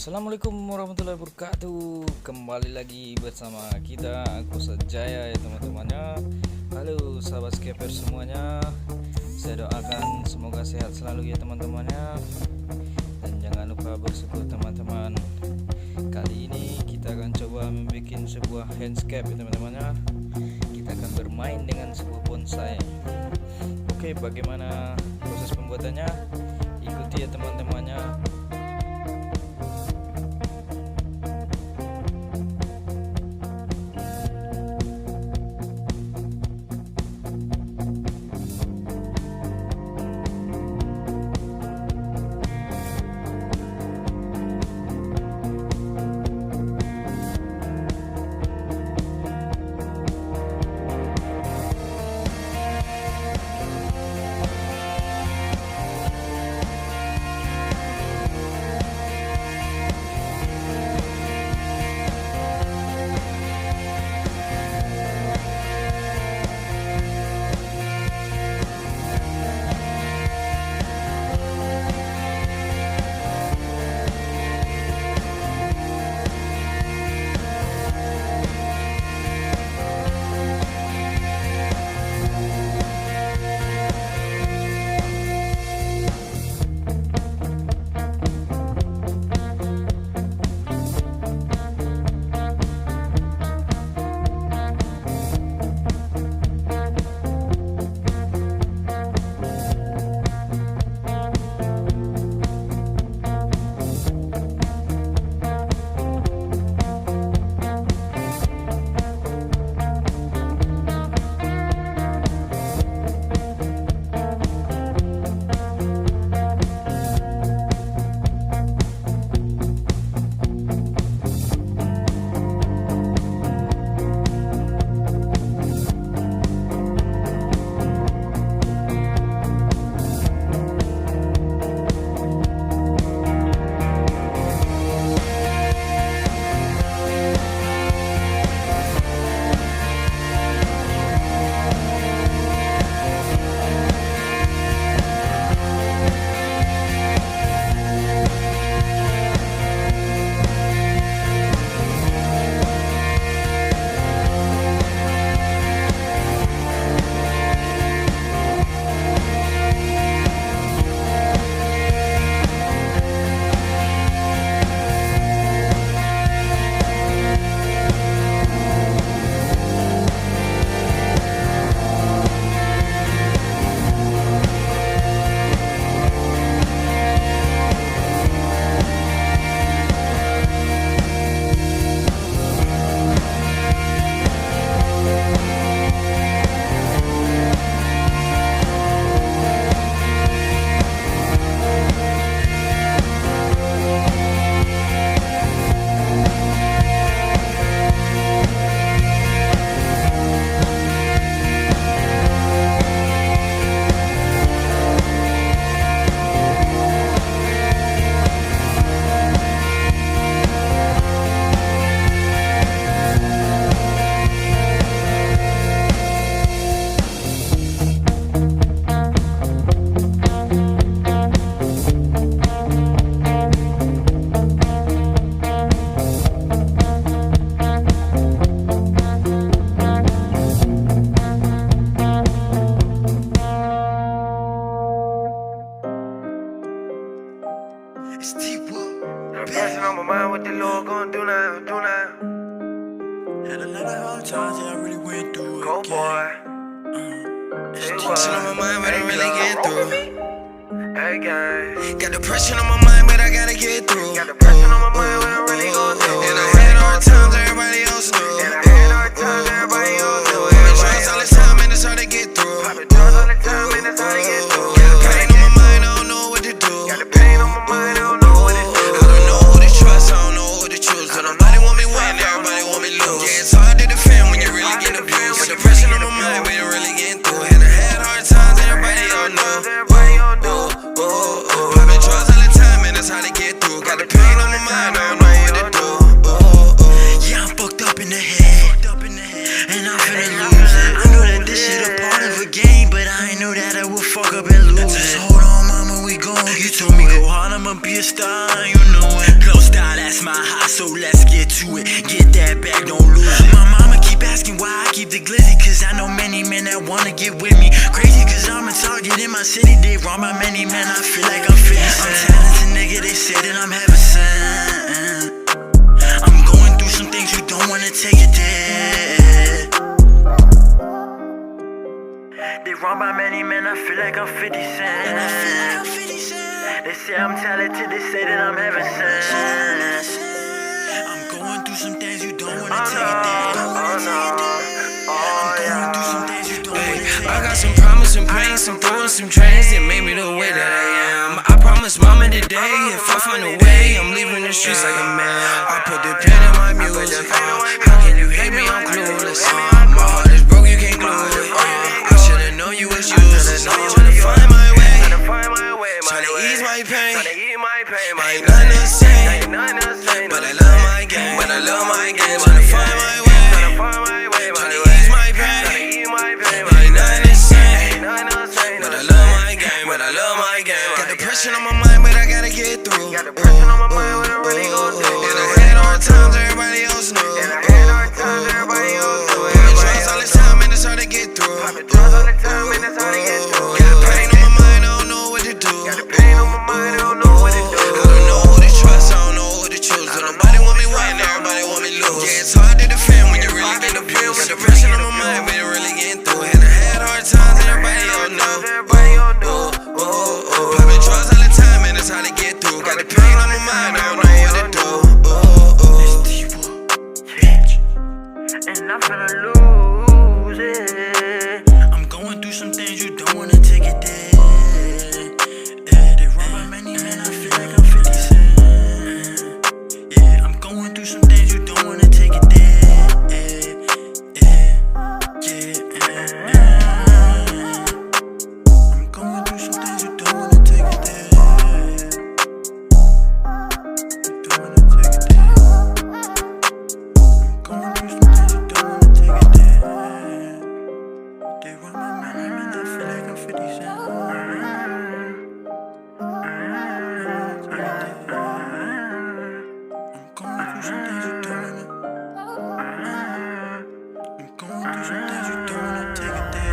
Assalamualaikum warahmatullahi wabarakatuh. Kembali lagi bersama kita Aquasad Jaya ya teman-temannya. Halo sahabat scaper semuanya. Saya doakan semoga sehat selalu ya teman-temannya. Dan jangan lupa bersyukur teman-teman. Kali ini kita akan coba membuat sebuah handscape ya teman-temannya. Kita akan bermain dengan sebuah bonsai. Oke, bagaimana proses pembuatannya? Ikuti ya teman-temannya. Pressing on my mind what the Lord gon' do now, do now. Had a lot of hard times that I really went through. Go boy. Shit on my mind, but I really get through. Hey gang. Got depression on my mind, but I gotta get through. Got depression on my mind, what I really gon' do. And I had hard times, everybody else knew. And I had hard times, everybody else knew. Poppin' drugs all the time, and it's hard to get through. Poppin' drugs all the time, and it's hard to get through. Got pain on my mind, I don't know what to do. Got the pain on my mind, I don't know what to do. I don't know who to trust, I don't know who to choose. So nobody want me win, everybody want me lose. Yeah, it's hard to defend when you really get abused. Got depression on my mind, but it really getting through. And I had hard times, everybody all know. Poppin' drugs all the time, and it's hard to get through. Got the pain on my mind, I don't know what to do. Yeah, I'm fucked up in the head, and I'm finna lose it. I know that this shit a part of a game, but I ain't know that I would fuck up and lose it. Hold on, mama, we gon' get to it. You told me go hard, I'ma be a star, you know it. Close style It's my high, so let's get to it. Get that bag, don't lose it. My mama keep asking why I keep the glizzy, cause I know many men that wanna get with me. Crazy cause I'm a target in my city. They wrong by many men, I feel like I'm 50 Cent. I'm talented, nigga, they say that I'm heaven sent. I'm going through some things, you don't wanna take it there. They wrong by many men, I feel like I'm 50 Cent. They say I'm talented, they say that I'm heaven sent. I'm going through some things, you don't wanna take it there. I'm going through some things, you don't wanna take it there. I got some promise and pain, some thoughts, some trains that made me the way that I am. I promise mama today, if I find a way, I'm leaving the streets like a man. I put the pen in my music. How can you hate me? I'm clueless. My heart is broke, you can't glue it. I should've known you was useless. Now I'm trying to find my way. Trying to ease my pain. Ain't nothing the same. But I love my game. Trying to find my way. Trying to ease my pain. Ain't nothing the same. But I love my game. Got depression on my mind, but I gotta get through. And I had hard times, everybody else knew. Poppin' drugs all the time, and it's hard to get through. Got pain on my mind, I don't know what to do. I don't know who to trust, I don't know who to choose. Don't nobody want me win, everybody want me lose. Yeah, it's hard to defend when you really get abused. Got depression on my mind, but it really getting through. And I had hard times, and everybody don't know. Poppin' drugs all the time, and it's hard to get through. Got the pain on my mind, I don't know what to do. And I'm finna lose it. I'm going through some things, you don't wanna take it there. They wrong by many men, I feel like I'm 50 Cent. Yeah, I'm going through some things, you don't wanna take it there. I'm going through some things, you don't wanna take it there. You don't wanna take it there. I'm going through some things, you don't wanna take it there. They run my money, man, I feel like I'm 50 Cent. I'm going through some things, you don't wanna. I'm going through some things, you don't wanna take it there.